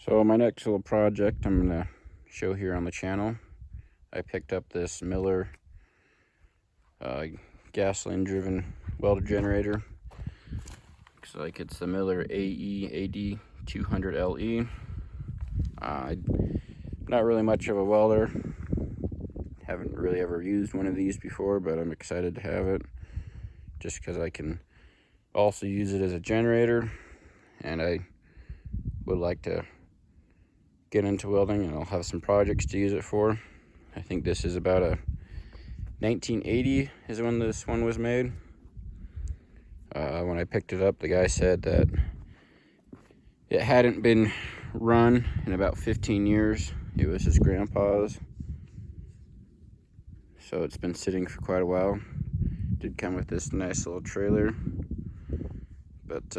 So my next little project I'm going to show here on the channel, I picked up this Miller gasoline driven welder generator. Looks like it's the Miller AEAD 200 LE. Not really much of a welder, haven't really ever used one of these before, but I'm excited to have it just because I can also use it as a generator, and I would like to get into welding, and I'll have some projects to use it for. I think this is about a 1980 is when this one was made. When I picked it up, the guy said that it hadn't been run in about 15 years. It was his grandpa's, so it's been sitting for quite a while. Did come with this nice little trailer, but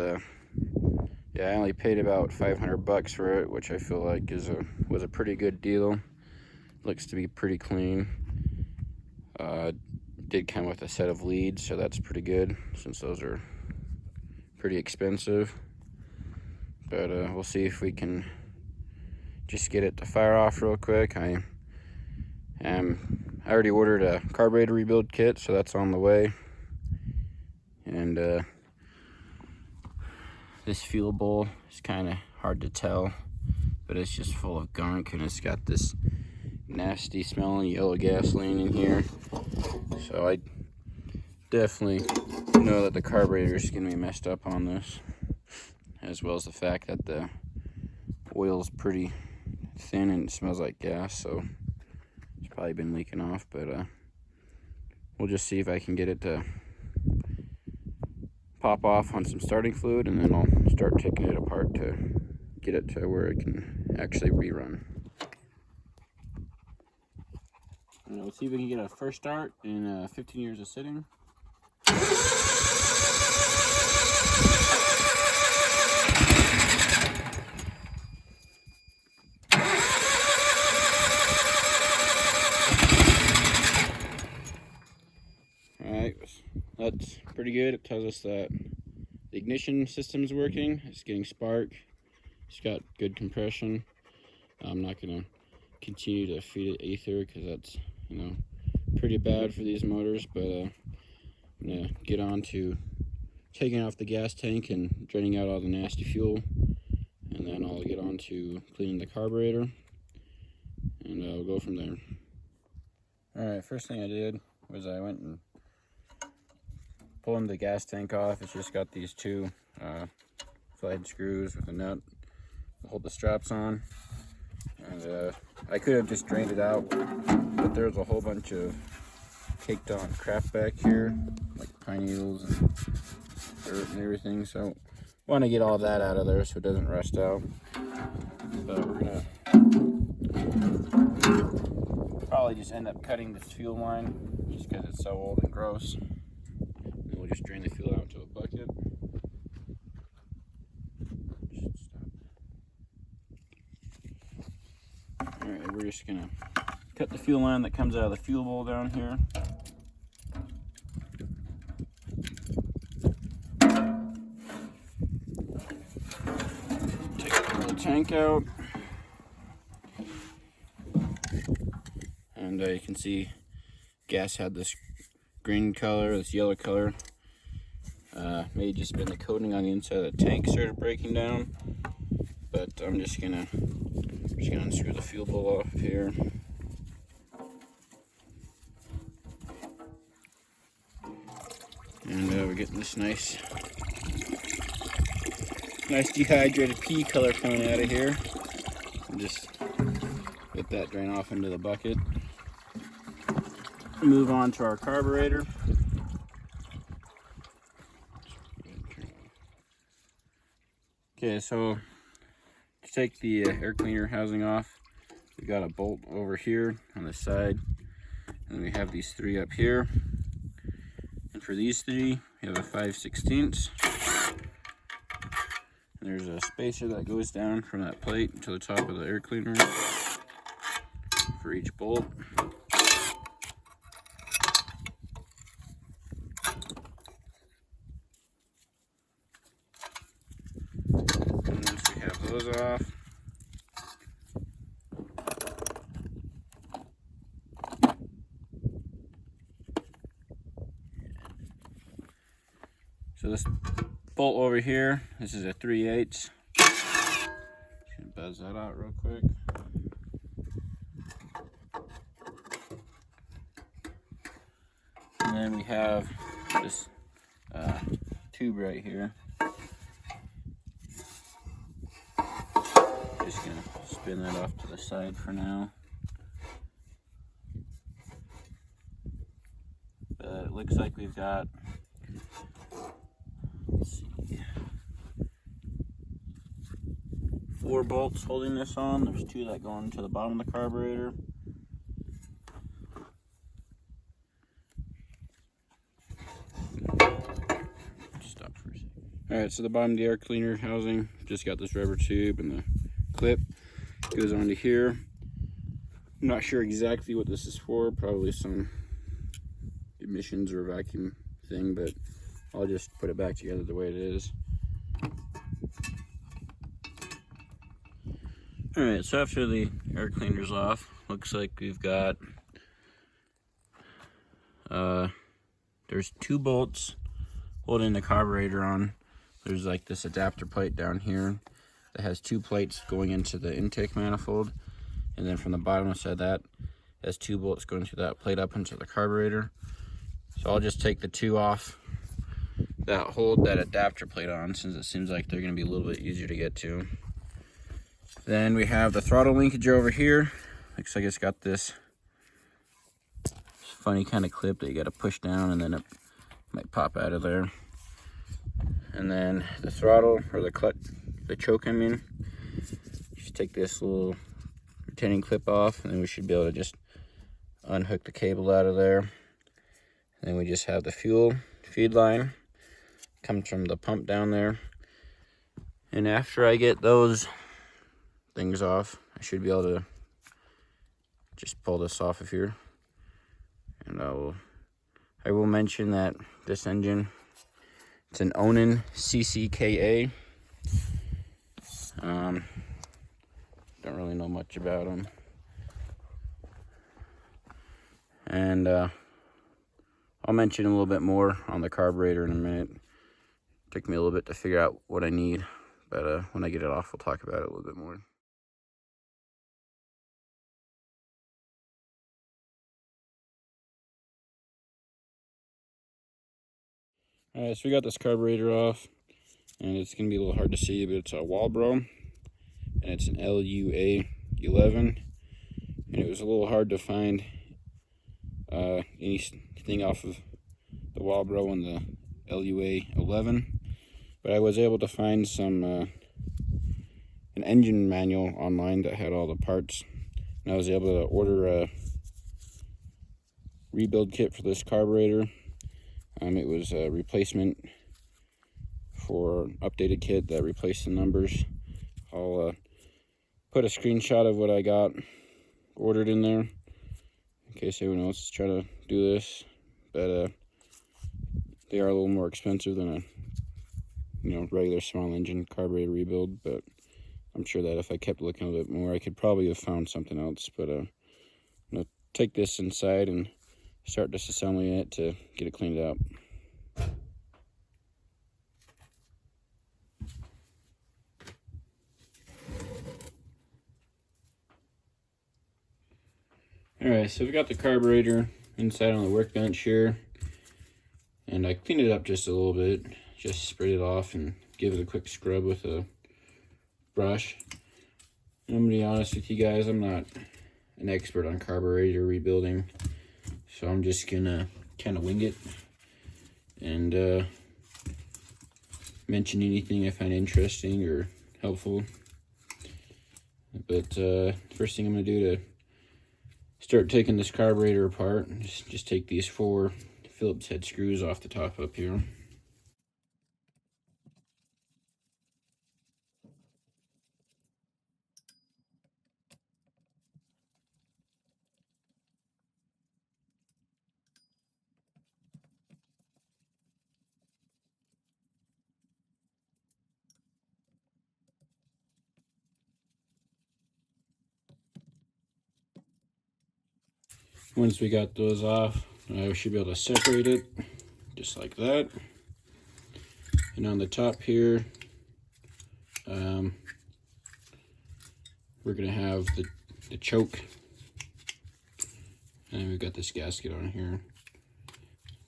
yeah, I only paid about $500 for it, which I feel like was a pretty good deal. Looks to be pretty clean. Did come with a set of leads, so that's pretty good since those are pretty expensive. But we'll see if we can just get it to fire off real quick. I already ordered a carburetor rebuild kit, so that's on the way. And this fuel bowl is kind of hard to tell, but it's just full of gunk, and it's got this nasty smelling yellow gasoline in here. So I definitely know that the carburetor is going to be messed up on this, as well as the fact that the oil is pretty thin and it smells like gas, so it's probably been leaking off. But we'll just see if I can get it to pop off on some starting fluid, and then I'll start taking it apart to get it to where it can actually rerun. Let's see if we can get a first start in 15 years of sitting. Alright, that's pretty good. It tells us that the ignition system is working. It's getting spark. It's got good compression. I'm not going to continue to feed it ether because that's, pretty bad for these motors, but I'm going to get on to taking off the gas tank and draining out all the nasty fuel, and then I'll get on to cleaning the carburetor, and we'll go from there. Alright, first thing I did was I went and pulling the gas tank off. It's just got these two flathead screws with a nut to hold the straps on, and I could have just drained it out, but there's a whole bunch of caked on crap back here, like pine needles and dirt and everything, so I want to get all that out of there so it doesn't rust out. But we're gonna probably just end up cutting this fuel line just because it's so old and gross. And we'll just drain the fuel out into a bucket. Alright, we're just gonna cut the fuel line that comes out of the fuel bowl down here. Take the little tank out. And you can see gas had this green color, this yellow color. May have just been the coating on the inside of the tank started breaking down. But I'm just gonna unscrew the fuel bowl off here. And we're getting this nice dehydrated pea color coming out of here. And just let that drain off into the bucket. Move on to our carburetor. Okay, so to take the air cleaner housing off, we got a bolt over here on the side, and we have these three up here. And for these three, we have a 5/16. And there's a spacer that goes down from that plate to the top of the air cleaner for each bolt. And once we have those off, this bolt over here, this is a 3/8. Buzz that out real quick. And then we have this tube right here. Just gonna spin that off to the side for now. But it looks like we've got, let's see, 4 bolts holding this on. There's 2 that go into the bottom of the carburetor. Stop for a second. Alright, so the bottom of the air cleaner housing just got this rubber tube, and the clip goes onto here. I'm not sure exactly what this is for, probably some emissions or vacuum thing, but I'll just put it back together the way it is. Alright, so after the air cleaner's off, looks like we've got there's 2 bolts holding the carburetor on. There's like this adapter plate down here that has 2 plates going into the intake manifold, and then from the bottom side of that has 2 bolts going to that plate up into the carburetor. So I'll just take the 2 off that hold that adapter plate on, since it seems like they're going to be a little bit easier to get to. Then we have the throttle linkage over here. Looks like it's got this funny kind of clip that you got to push down, and then it might pop out of there. And then the throttle, or the clutch, the choke, I mean, just take this little retaining clip off, and then we should be able to just unhook the cable out of there. And then we just have the fuel feed line, comes from the pump down there. And after I get those things off, I should be able to just pull this off of here. And I will mention that this engine, it's an Onan CCKA. Don't really know much about them. And I'll mention a little bit more on the carburetor in a minute. Took me a little bit to figure out what I need, but when I get it off, we'll talk about it a little bit more. Alright, so we got this carburetor off, and it's going to be a little hard to see, but it's a Walbro, and it's an LUA 11, and it was a little hard to find anything off of the Walbro and the LUA 11, but I was able to find some an engine manual online that had all the parts, and I was able to order a rebuild kit for this carburetor. It was a replacement for an updated kit that replaced the numbers. I'll put a screenshot of what I got ordered in there in case anyone else is trying to do this. But they are a little more expensive than a regular small engine carburetor rebuild. But I'm sure that if I kept looking a little bit more, I could probably have found something else. But I'm gonna take this inside and start disassembling it to get it cleaned up. Alright, so we've got the carburetor inside on the workbench here, and I cleaned it up just a little bit, just sprayed it off and give it a quick scrub with a brush. And I'm gonna be honest with you guys, I'm not an expert on carburetor rebuilding, so I'm just gonna kind of wing it and mention anything I find interesting or helpful. But first thing I'm gonna do to start taking this carburetor apart, just take these 4 Phillips head screws off the top up here. Once we got those off, we should be able to separate it just like that. And on the top here, we're gonna have the choke, and we've got this gasket on here.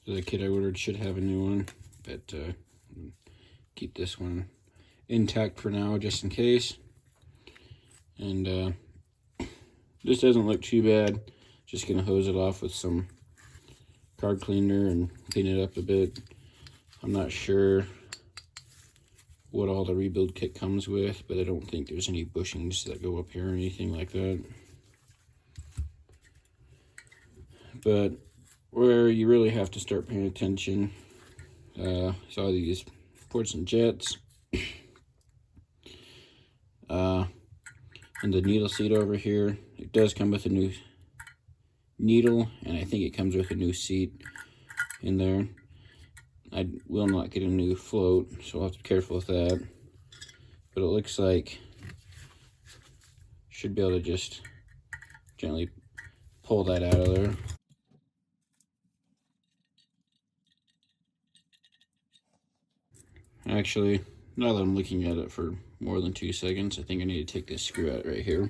The kit I ordered should have a new one, but keep this one intact for now, just in case. And this doesn't look too bad. Just gonna hose it off with some card cleaner and clean it up a bit. I'm not sure what all the rebuild kit comes with, but I don't think there's any bushings that go up here or anything like that. But where you really have to start paying attention is all these ports and jets, and the needle seat over here. It does come with a new needle, and I think it comes with a new seat in there. I will not get a new float, so I'll have to be careful with that. But it looks like should be able to just gently pull that out of there. Actually, now that I'm looking at it for more than 2 seconds, I think I need to take this screw out right here.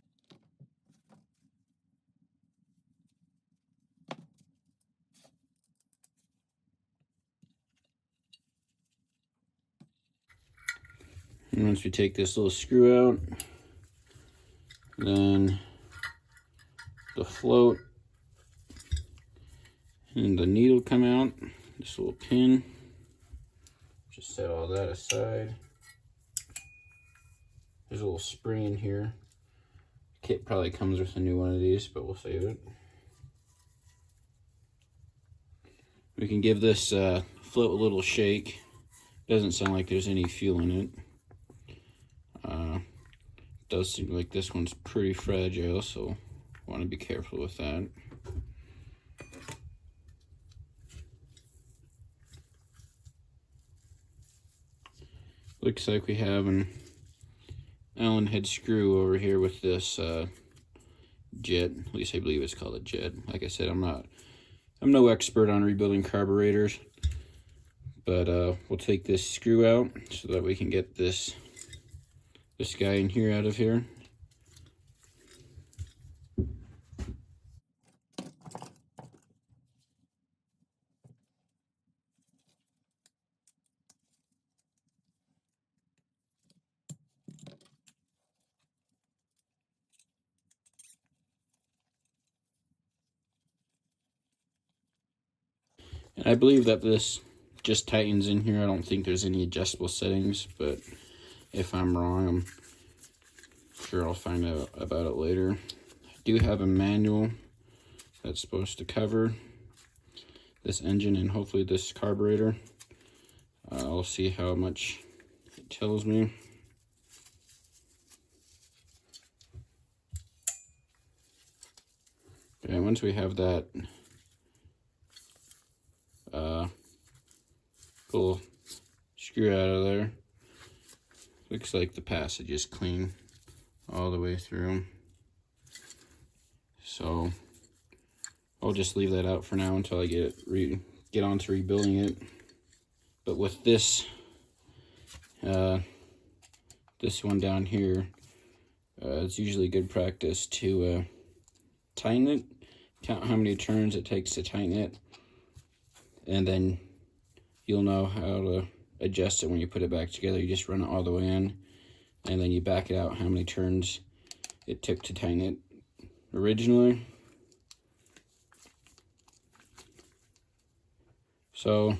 And once we take this little screw out, then the float and the needle come out, this little pin. Just set all that aside. There's a little spring in here. Kit probably comes with a new one of these, but we'll save it. We can give this float a little shake. Doesn't sound like there's any fuel in it. Does seem like this one's pretty fragile, so want to be careful with that. Looks like we have an Allen head screw over here with this jet. At least I believe it's called a jet. Like I said, I'm no expert on rebuilding carburetors, but we'll take this screw out so that we can get this guy in here out of here. And I believe that this just tightens in here. I don't think there's any adjustable settings, but if I'm wrong, I'm sure I'll find out about it later. I do have a manual that's supposed to cover this engine and hopefully this carburetor. I'll see how much it tells me. Okay, once we have that little screw out of there, looks like the passage is clean all the way through. So I'll just leave that out for now until I get on to rebuilding it. But with this this one down here, it's usually good practice to tighten it, count how many turns it takes to tighten it, and then you'll know how to adjust it when you put it back together. You just run it all the way in, and then you back it out how many turns it took to tighten it originally. So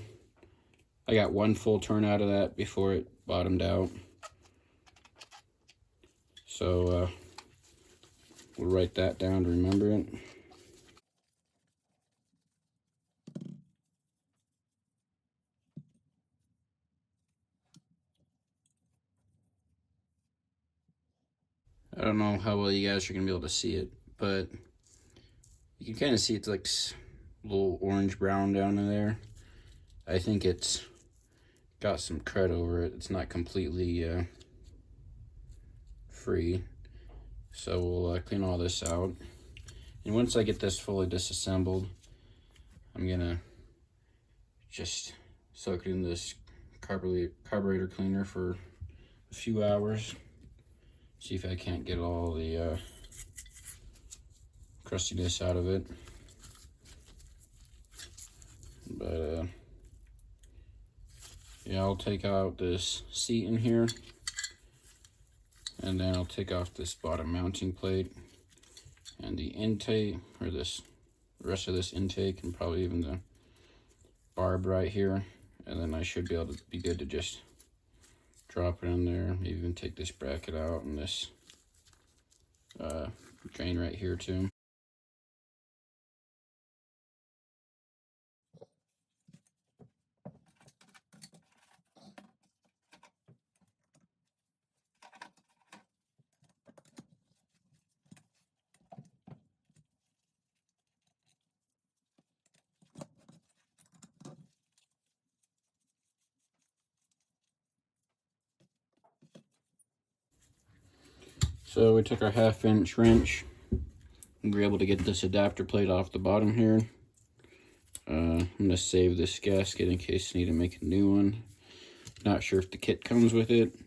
I got 1 full turn out of that before it bottomed out. So we'll write that down to remember it. I don't know how well you guys are gonna be able to see it, but you can kind of see it's like a little orange brown down in there. I think it's got some crud over it. It's not completely free. So we'll clean all this out. And once I get this fully disassembled, I'm gonna just soak it in this carburetor cleaner for a few hours. See if I can't get all the crustiness out of it. But yeah, I'll take out this seat in here, and then I'll take off this bottom mounting plate and the intake, or the rest of this intake, and probably even the barb right here, and then I should be able to be good to just drop it in there. Maybe even take this bracket out and this drain right here too. So we took our 1/2-inch wrench, and we were able to get this adapter plate off the bottom here. I'm gonna save this gasket in case I need to make a new one. Not sure if the kit comes with it,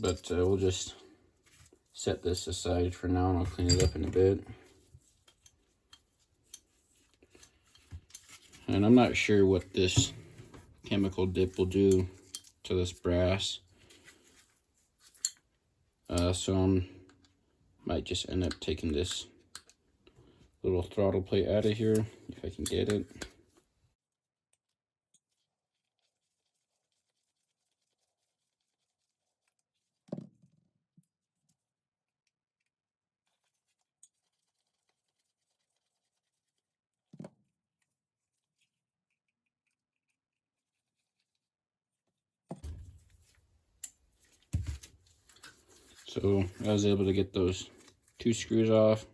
but we'll just set this aside for now, and I'll clean it up in a bit. And I'm not sure what this chemical dip will do to this brass, so I might just end up taking this little throttle plate out of here if I can get it. So I was able to get those 2 screws off.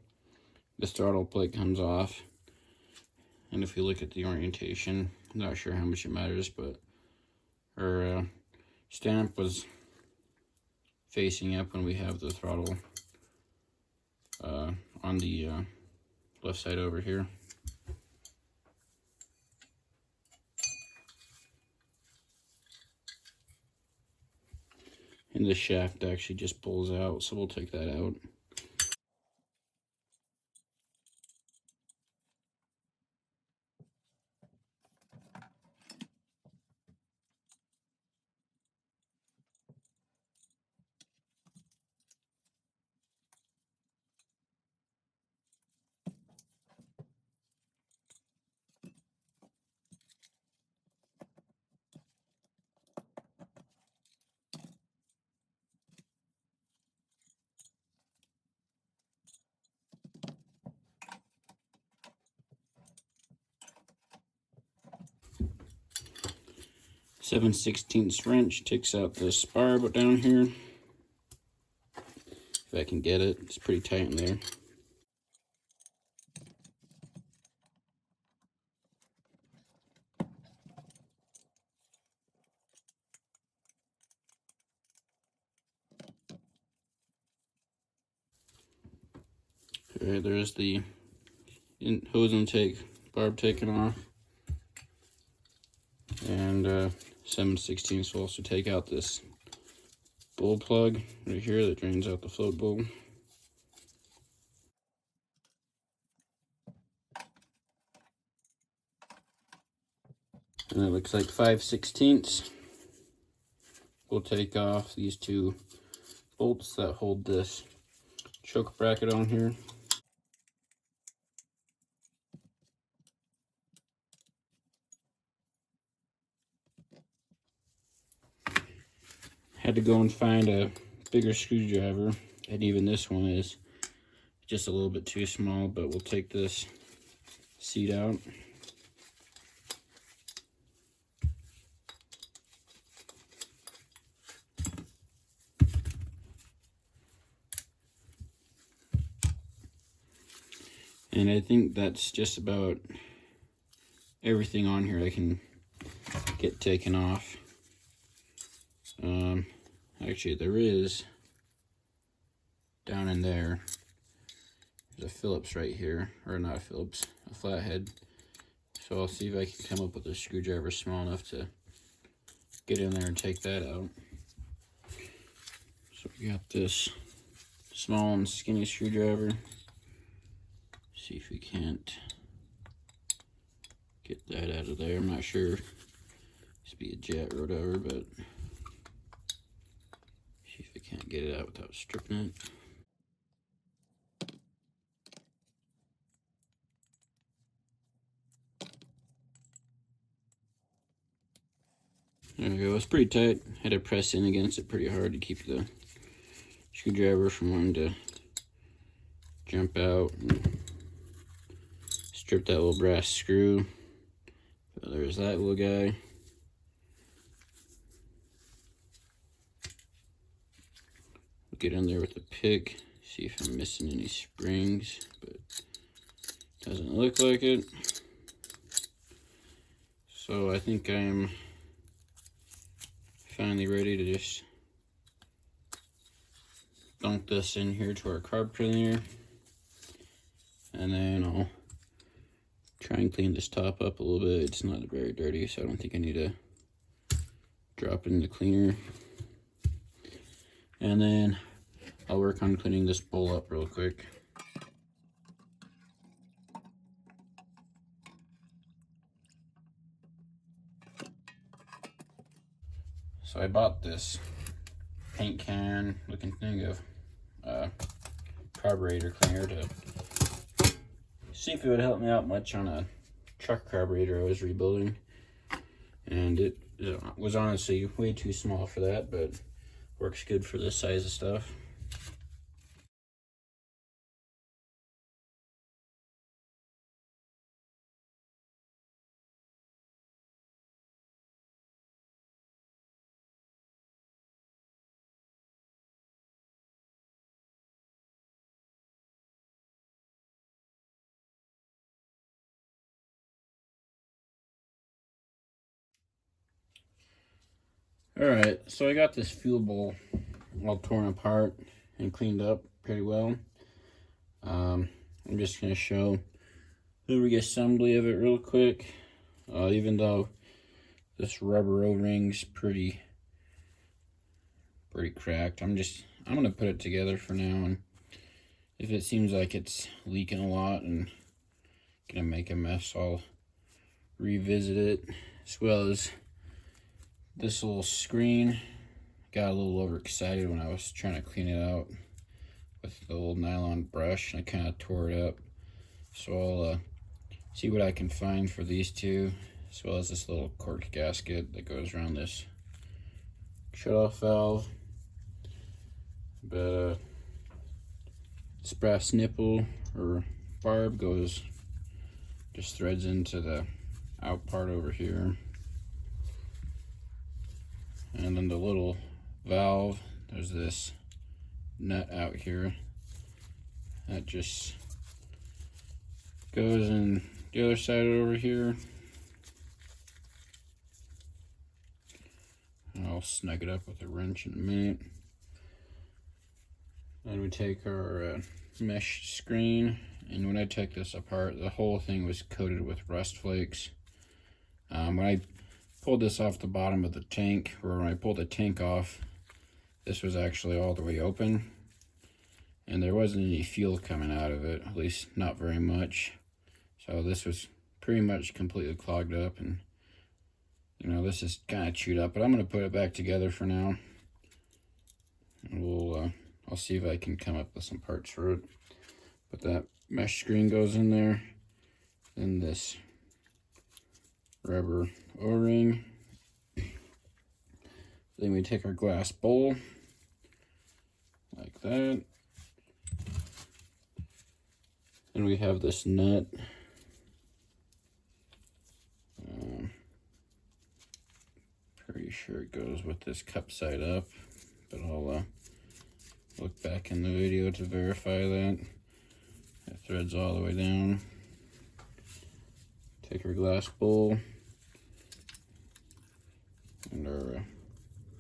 This throttle plate comes off, and if you look at the orientation, I'm not sure how much it matters, but our stamp was facing up when we have the throttle on the left side over here. And the shaft actually just pulls out, so we'll take that out. Seven 16th wrench takes out this barb down here. If I can get it, it's pretty tight in there. Okay, there's the hose intake barb taken off, and 7/16 will also take out this bowl plug right here that drains out the float bowl. And it looks like 5/16 will take off these 2 bolts that hold this choke bracket on here. Had to go and find a bigger screwdriver, and even this one is just a little bit too small, but we'll take this seat out. And I think that's just about everything on here I can get taken off. Actually, there is, down in there's a Phillips right here, or not a Phillips, a flathead. So I'll see if I can come up with a screwdriver small enough to get in there and take that out. So we got this small and skinny screwdriver. See if we can't get that out of there. I'm not sure if it's be a jet or whatever, but see if I can't get it out without stripping it. There we go. It's pretty tight. Had to press in against it pretty hard to keep the screwdriver from wanting to jump out. And strip that little brass screw. So there's that little guy. Get in there with the pick, see if I'm missing any springs, but doesn't look like it. So I think I'm finally ready to just dunk this in here to our carb printer, and then I'll try and clean this top up a little bit. It's not very dirty, so I don't think I need to drop it in the cleaner. And then I'll work on cleaning this bowl up real quick. So I bought this paint can looking thing of carburetor cleaner to see if it would help me out much on a truck carburetor I was rebuilding. And it was honestly way too small for that, but works good for this size of stuff. Alright, so I got this fuel bowl all torn apart and cleaned up pretty well. I'm just going to show the reassembly of it real quick. Even though this rubber O-ring's pretty cracked, I'm going to put it together for now, and if it seems like it's leaking a lot and going to make a mess, I'll revisit it. As well as this little screen. Got a little overexcited when I was trying to clean it out with the little nylon brush, and I kind of tore it up. So I'll see what I can find for these two, as well as this little cork gasket that goes around this shutoff valve. But this brass nipple or barb just threads into the out part over here. And then the little valve, there's this nut out here that just goes in the other side over here. And I'll snug it up with a wrench in a minute. Then we take our mesh screen, and when I took this apart, the whole thing was coated with rust flakes. When I pulled this off the bottom of the tank, or when I pulled the tank off, this was actually all the way open, and there wasn't any fuel coming out of it, at least not very much. So this was pretty much completely clogged up, and you know, this is kind of chewed up, but I'm going to put it back together for now, and I'll see if I can come up with some parts for it. But that mesh screen goes in there, then this rubber O-ring. Then we take our glass bowl like that. Then we have this nut. Pretty sure it goes with this cup side up, but I'll look back in the video to verify that. It threads all the way down. Take our glass bowl and our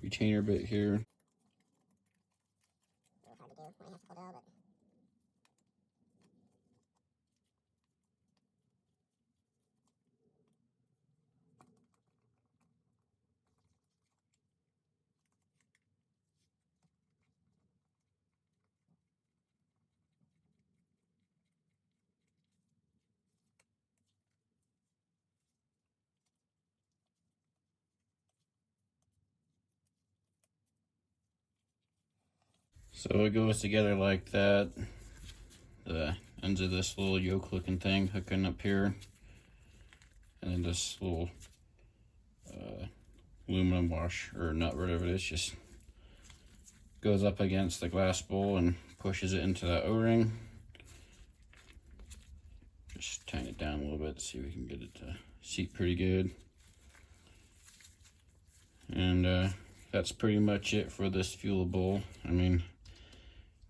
retainer bit here. So it goes together like that. The ends of this little yoke looking thing hooking up here, and then this little aluminum wash or nut, whatever it is, just goes up against the glass bowl and pushes it into that O-ring. Just tighten it down a little bit to see if we can get it to seat pretty good. And that's pretty much it for this fuel bowl. I mean,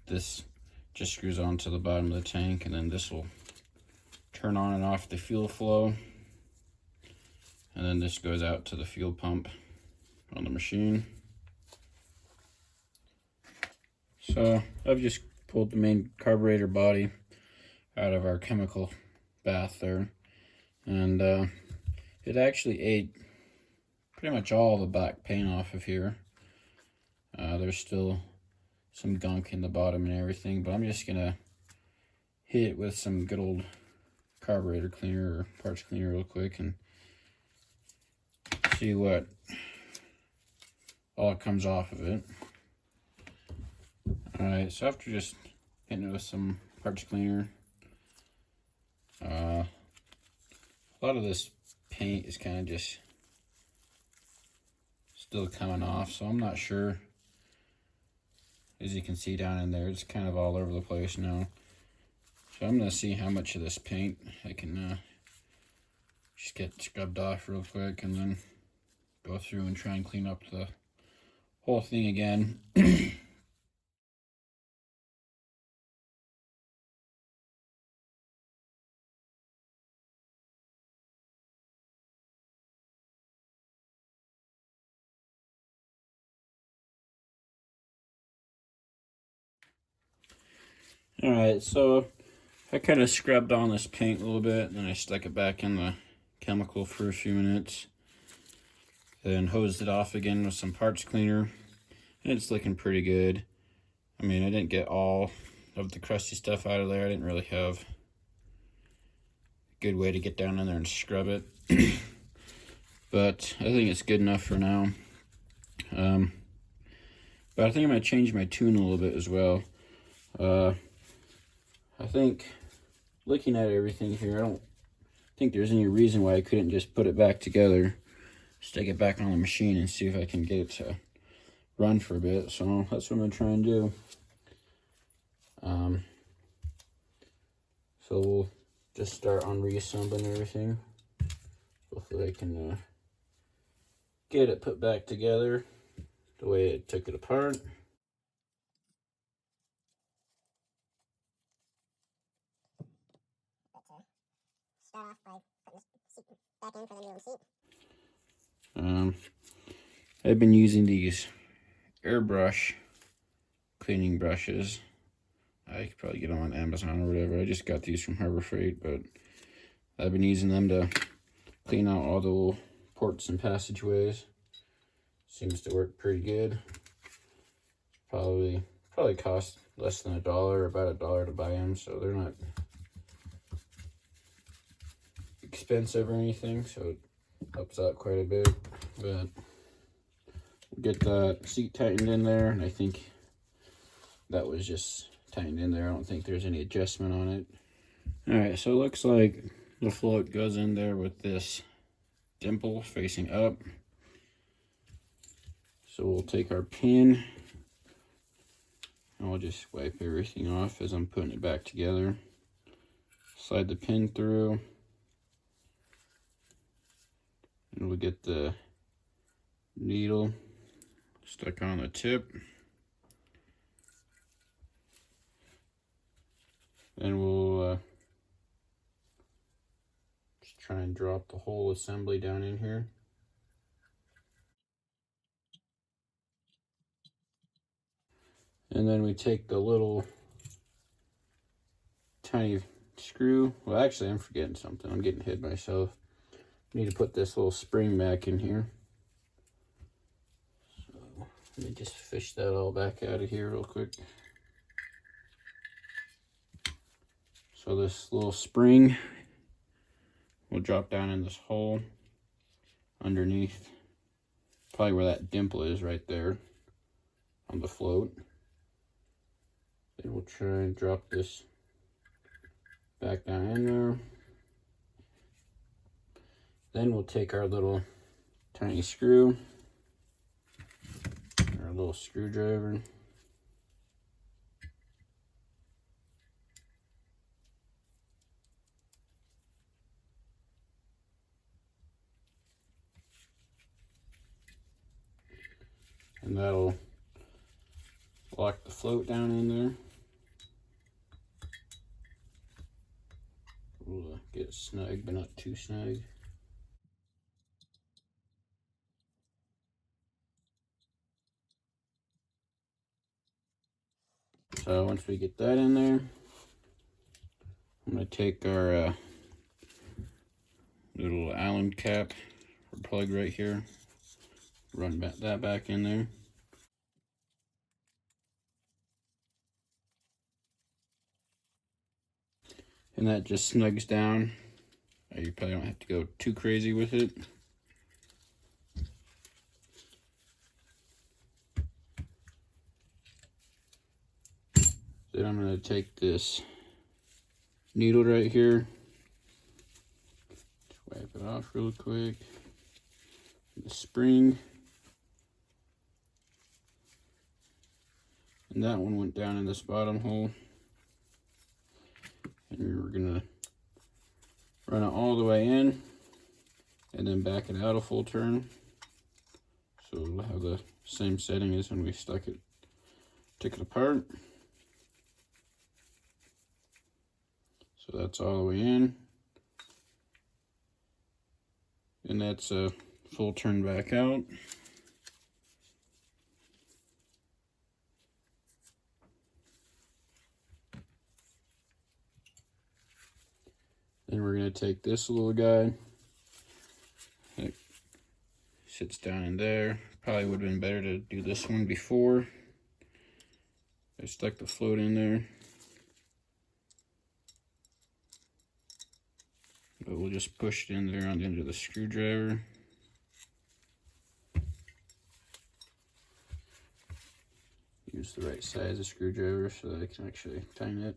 this just screws onto the bottom of the tank, and then this will turn on and off the fuel flow. And then this goes out to the fuel pump on the machine. So I've just pulled the main carburetor body out of our chemical bath there, and it actually ate pretty much all the black paint off of here. There's still some gunk in the bottom and everything, but I'm just gonna hit it with some good old carburetor cleaner or parts cleaner real quick and see what all comes off of it. Alright, so after just hitting it with some parts cleaner, a lot of this paint is kind of just still coming off, so I'm not sure. As you can see down in there, it's kind of all over the place now. So I'm going to see how much of this paint I can just get scrubbed off real quick, and then go through and try and clean up the whole thing again. Alright, so I kind of scrubbed on this paint a little bit, and then I stuck it back in the chemical for a few minutes. Then hosed it off again with some parts cleaner, and it's looking pretty good. I mean, I didn't get all of the crusty stuff out of there. I didn't really have a good way to get down in there and scrub it. But I think it's good enough for now. But I think I'm going to change my tune a little bit as well. I think, looking at everything here, I don't think there's any reason why I couldn't just put it back together, stick it back on the machine, and see if I can get it to run for a bit. So that's what I'm going to try and do. So we'll just start on reassembling everything. Hopefully I can get it put back together the way I took it apart. Start off by putting the seat back in for the new seat. I've been using these airbrush cleaning brushes. I could probably get them on Amazon or whatever. I just got these from Harbor Freight, but I've been using them to clean out all the little ports and passageways. Seems to work pretty good. Probably cost less than $1, about $1 to buy them, so they're not expensive or anything, so it helps out quite a bit. But get the seat tightened in there, and I think that was just tightened in there. I don't think there's any adjustment on it. Alright, so it looks like the float goes in there with this dimple facing up. So we'll take our pin, and we'll just wipe everything off as I'm putting it back together. Slide the pin through, and we'll get the needle stuck on the tip. Then we'll just try and drop the whole assembly down in here. And then we take the little tiny screw. Well, actually, I'm forgetting something. I'm getting ahead myself. I need to put this little spring back in here. So let me just fish that all back out of here real quick. So this little spring will drop down in this hole underneath, probably where that dimple is right there on the float. And we'll try and drop this back down in there. Then we'll take our little tiny screw, our little screwdriver, and that'll lock the float down in there. We'll get it snug, but not too snug. So once we get that in there, I'm going to take our little Allen cap or plug right here, run that back in there. And that just snugs down. You probably don't have to go too crazy with it. Then I'm going to take this needle right here, just wipe it off real quick. The spring, and that one went down in this bottom hole. And we're gonna run it all the way in and then back it out a full turn, so we'll have the same setting as when we took it apart. So that's all the way in, and that's a full turn back out. Then we're going to take this little guy. It sits down in there. Probably would have been better to do this one before I stuck the float in there. But we'll just push it in there on the end of the screwdriver. Use the right size of screwdriver so that I can actually tighten it.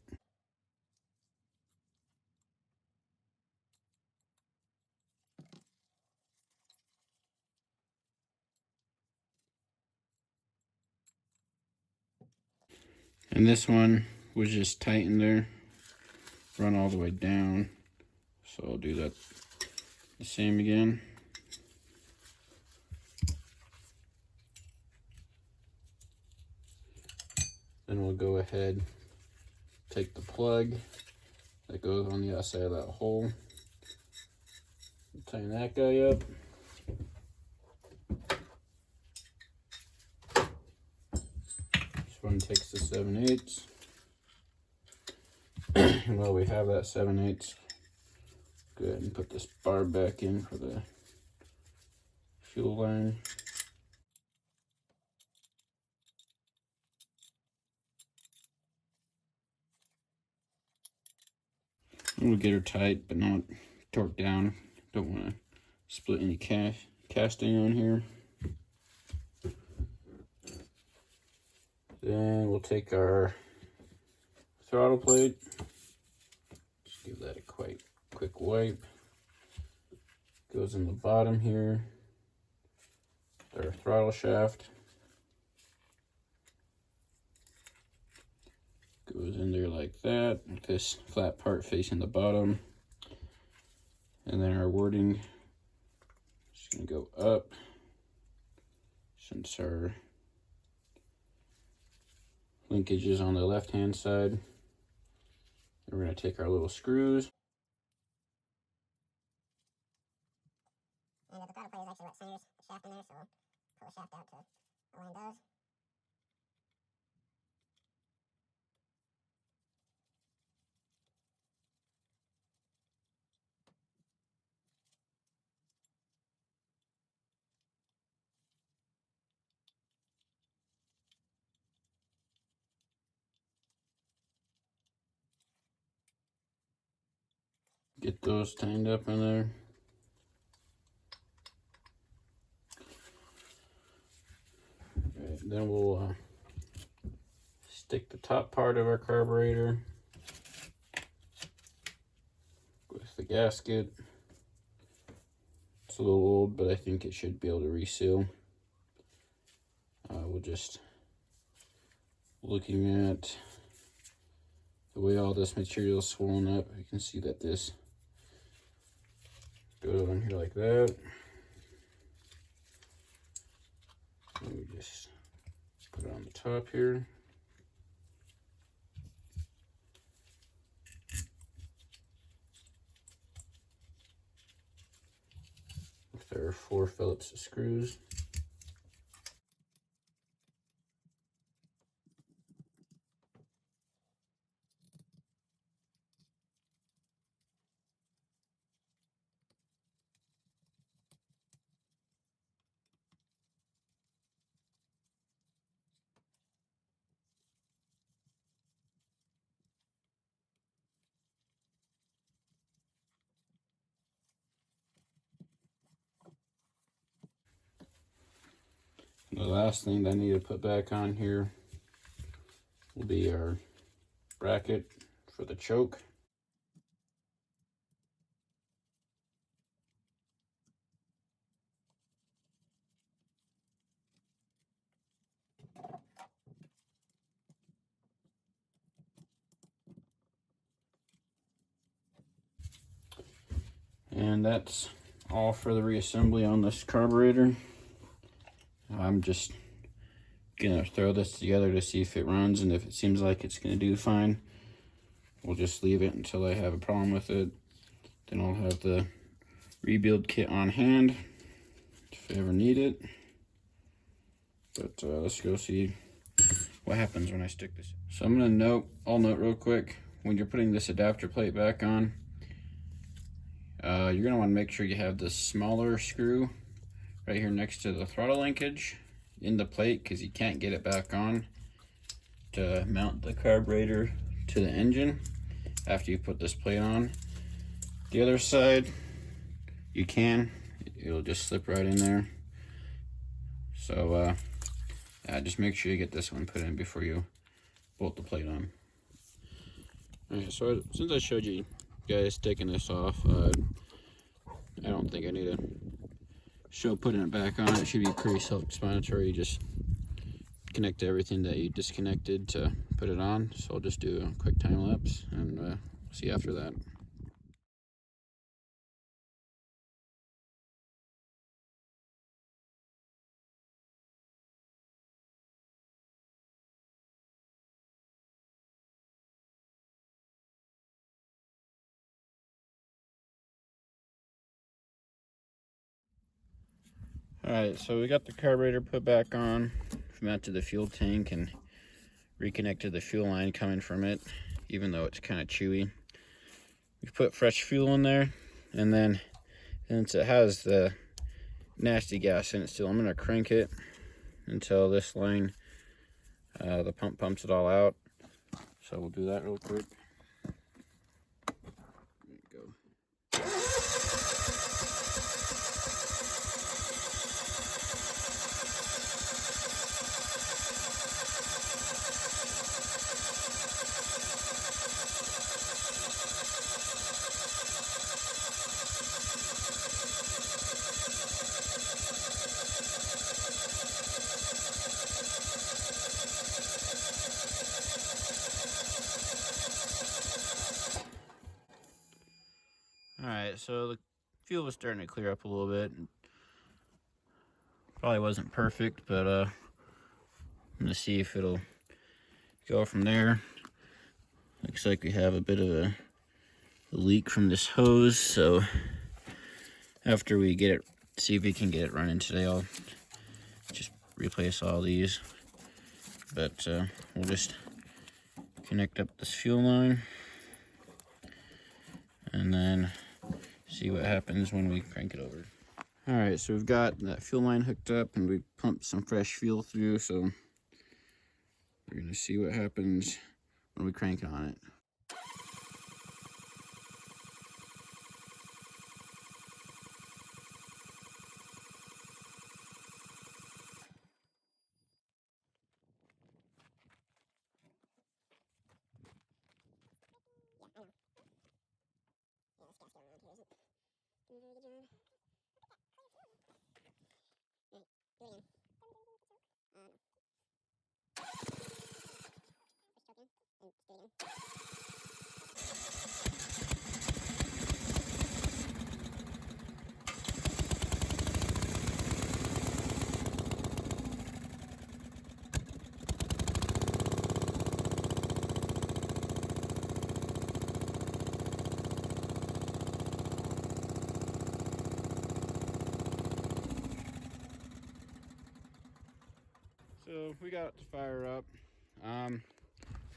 And this one was just tight in there, run all the way down. So I'll do that the same again. Then we'll go ahead, take the plug that goes on the outside of that hole, tighten that guy up. This one takes the 7/8. And while we have that 7/8, go ahead and put this bar back in for the fuel line. And we'll get her tight, but not torqued down. Don't want to split any casting on here. Then we'll take our throttle plate. Just give that a quick wipe. Goes in the bottom here. Our throttle shaft goes in there like that, with this flat part facing the bottom. And then our wording is going to go up, since our linkage is on the left hand side. And we're going to take our little screws. And the throttle plate is actually what centers the shaft in there, so pull the shaft out to align those. Get those tightened up in there. Right, then we'll stick the top part of our carburetor with the gasket. It's a little old, but I think it should be able to reseal. We'll just, looking at the way all this material is swollen up, you can see that this goes on here like that. Let me just put it on the top here. There are 4 Phillips screws. The last thing that I need to put back on here will be our bracket for the choke. And that's all for the reassembly on this carburetor. I'm just gonna throw this together to see if it runs, and if it seems like it's gonna do fine, we'll just leave it until I have a problem with it. Then I'll have the rebuild kit on hand if I ever need it. But let's go see what happens when I stick this. So I'm gonna note real quick, when you're putting this adapter plate back on, you're gonna want to make sure you have the smaller screw right here next to the throttle linkage in the plate, because you can't get it back on to mount the carburetor to the engine after you put this plate on. The other side, you can, it'll just slip right in there. So just make sure you get this one put in before you bolt the plate on. Alright, so since I showed you guys taking this off, I don't think I need to show putting it back on. It should be pretty self-explanatory. You just connect everything that you disconnected to put it on. So I'll just do a quick time lapse and see after that. Alright, so we got the carburetor put back on, mounted the fuel tank, and reconnected the fuel line coming from it, even though it's kind of chewy. We put fresh fuel in there, and then since it has the nasty gas in it still, I'm going to crank it until this line, the pump pumps it all out. So we'll do that real quick. There you go. Alright, so the fuel was starting to clear up a little bit. Probably wasn't perfect, but I'm gonna see if it'll go from there. Looks like we have a bit of a leak from this hose, so after we get it, see if we can get it running today, I'll just replace all these. But we'll just connect up this fuel line and then see what happens when we crank it over. Alright, so we've got that fuel line hooked up and we pumped some fresh fuel through, so we're gonna see what happens when we crank on it.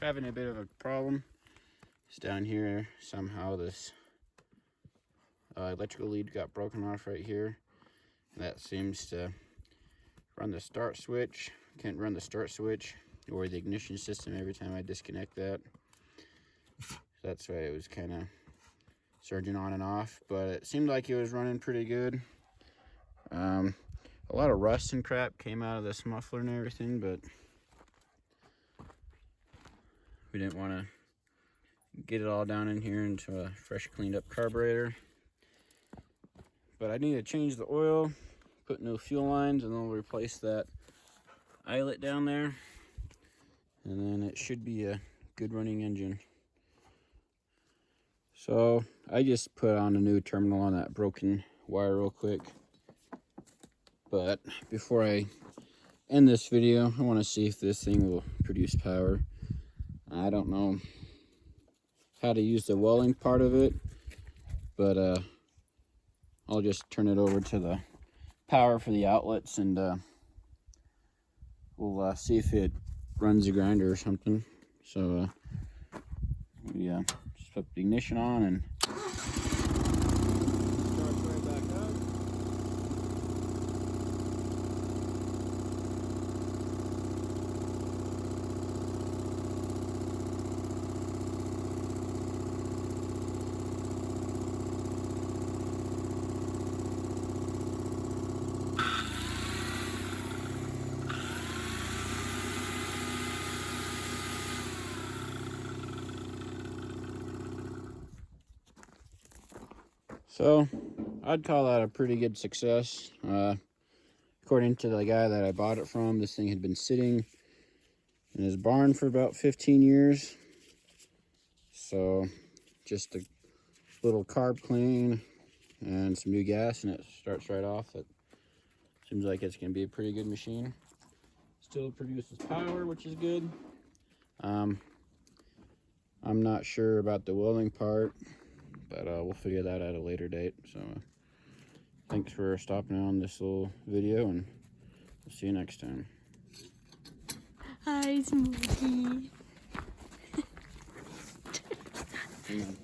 having a bit of a problem. It's down here. Somehow this electrical lead got broken off right here. That seems to run the start switch. Can't run the start switch or the ignition system every time I disconnect that. That's why it was kind of surging on and off, but it seemed like it was running pretty good. A lot of rust and crap came out of this muffler and everything, but we didn't want to get it all down in here into a fresh cleaned up carburetor. But I need to change the oil, put new fuel lines, and then we'll replace that eyelet down there, and then it should be a good running engine. So I just put on a new terminal on that broken wire real quick. But before I end this video, I want to see if this thing will produce power. I don't know how to use the welding part of it, but I'll just turn it over to the power for the outlets, and we'll see if it runs the grinder or something. So we just put the ignition on and starts right back up. So I'd call that a pretty good success. According to the guy that I bought it from, this thing had been sitting in his barn for about 15 years. So just a little carb clean and some new gas, and it starts right off. It seems like it's going to be a pretty good machine. Still produces power, which is good. I'm not sure about the welding part, but we'll figure that out at a later date. So thanks for stopping on this little video, and we'll see you next time. Hi, Smokey. Hang on.